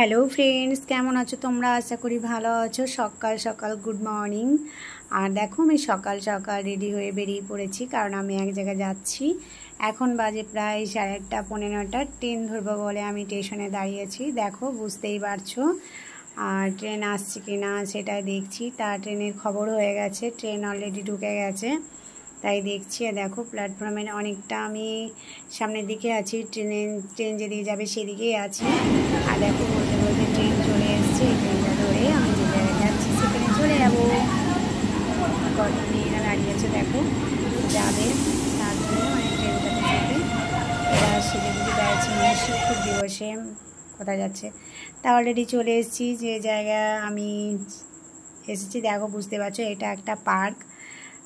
Hello friends, কেমন আছো তোমরা? আশা করি ভালো আছো। সকাল সকাল গুড মর্নিং। আর দেখো আমি সকাল সকাল রেডি হয়ে বেরিয়ে পড়েছি, কারণ আমি এক জায়গায় যাচ্ছি। এখন বাজে প্রায় 8:30 পৌনে 9টা। ট্রেন ধরবো বলে আমি স্টেশনে দাঁড়িয়েছি। দেখো বুঝতেই পারছো। আর ট্রেন আসছে কি না সেটাই দেখছি। তা ট্রেনের খবর হয়ে গেছে, ট্রেন অলরেডি ঢুকে গেছে, তাই দেখছি। দেখো প্ল্যাটফর্মের অনেকটা আমি সামনের দিকে আছি, ট্রেন যেদিকে যাবে সেদিকেই আছি। আর দেখো বলতে বলতে ট্রেন চলে এসছে। ট্রেনটা ধরে আমি যে জায়গায় যাচ্ছি সেখানে চলে যাবো। কত মেয়েরা দাঁড়িয়ে আছে দেখো, যাবে তার জন্য ট্রেনটাতে যেতে এরা সেজেগুজি বেড়াচ্ছে, মানে শিক্ষক দিবসে কোথায় যাচ্ছে। তা অলরেডি চলে এসেছি যে জায়গা আমি এসেছি। দেখো বুঝতে পারছো এটা একটা পার্ক।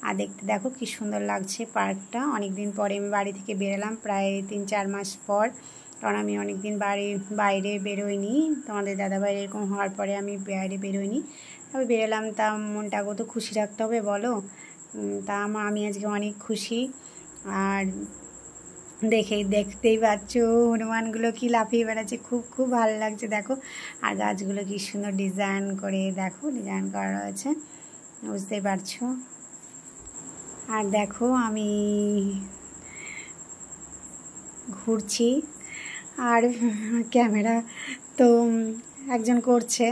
আর দেখতে দেখো কি সুন্দর লাগছে পার্কটা। অনেক দিন পরে আমি বাড়ি থেকে বেরোলাম, প্রায় 3-4 মাস পর, কারণ আমি অনেক দিন বাইরে বেরোইনি। তোমাদের দাদাভাই এরকম হওয়ার পরে আমি বাইরে বেরোইনি, তবে বেরোলাম। তা মনটা কত খুশি রাখতে হবে বলো। তা আমি আজকে অনেক খুশি। আর দেখতেই পাচ্ছ হনুমানগুলো কি লাফিয়ে বেড়াচ্ছে, খুব খুব ভালো লাগছে দেখো। আর গাছগুলো কি সুন্দর ডিজাইন করে দেখো, ডিজাইন করা রয়েছে, বুঝতেই পারছো। আর দেখো আমি ঘুরছি, আর ক্যামেরা তো একজন করছে,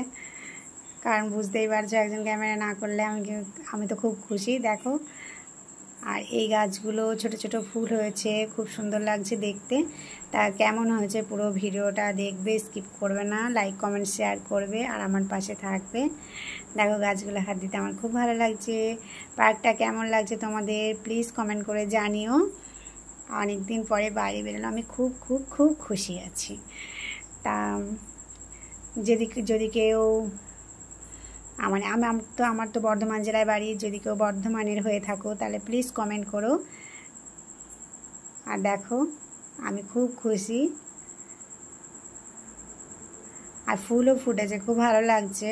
কারণ বুঝতেই পারছো একজন ক্যামেরা না করলে আমি তো খুব খুশি দেখো। আর এই গাছগুলো ছোট ছোট ফুল হয়েছে, খুব সুন্দর লাগছে দেখতে। তা কেমন হয়েছে পুরো ভিডিওটা দেখবে, স্কিপ করবে না, লাইক কমেন্ট শেয়ার করবে আর আমার পাশে থাকবে। দেখো গাছগুলো হাত দিতে আমার খুব ভালো লাগছে। পার্কটা কেমন লাগছে তোমাদের প্লিজ কমেন্ট করে জানিও। অনেক দিন পরে বাইরে বেরোলাম, আমি খুব খুব খুব খুশি আছি। তা যদি কেউ আমার তো বর্ধমান জেলায় বাড়ি, যদি কেউ বর্ধমানের হয়ে থাকো তাহলে প্লিজ কমেন্ট করো। আর দেখো আমি খুব খুশি, আর ফুলও ফুটেছে, খুব ভালো লাগছে।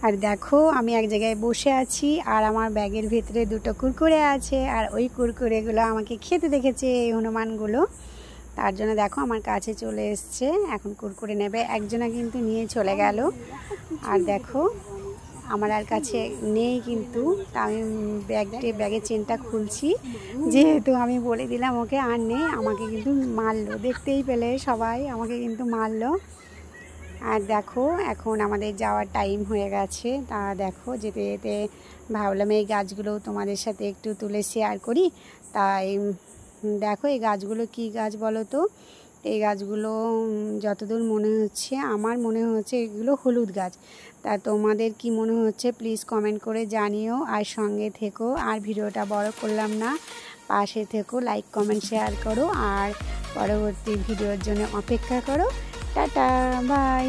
আর দেখো আমি এক জায়গায় বসে আছি, আর আমার ব্যাগের ভিতরে 2টো কুরকুরে আছে, আর ওই কুরকুরেগুলো আমাকে খেতে দেখেছে এই হনুমানগুলো। তার জন্য দেখো আমার কাছে চলে এসছে, এখন কুরকুরে নেবে। একজনা কিন্তু নিয়ে চলে গেল। আর দেখো আমার আর কাছে নেই, কিন্তু তা আমি ব্যাগের চেনটা খুলছি, যেহেতু আমি বলে দিলাম ওকে আর নেই। আমাকে কিন্তু মারলো, দেখতেই পেলে সবাই আমাকে কিন্তু মারলো। আর দেখো এখন আমাদের যাওয়ার টাইম হয়ে গেছে। তা দেখো যেতে যেতে ভাবলাম এই গাছগুলো তোমাদের সাথে একটু তুলে শেয়ার করি। তাই দেখো এই গাছগুলো কি গাছ বলো তো? এই গাছগুলো যতদূর মনে হচ্ছে, আমার মনে হচ্ছে এগুলো হলুদ গাছ। তা তোমাদের কি মনে হচ্ছে প্লিজ কমেন্ট করে জানিও। আর সঙ্গে থেকো, আর ভিডিওটা বড় করলাম না, পাশে থেকো, লাইক কমেন্ট শেয়ার করো, আর পরবর্তী ভিডিওর জন্য অপেক্ষা করো। Tata, by.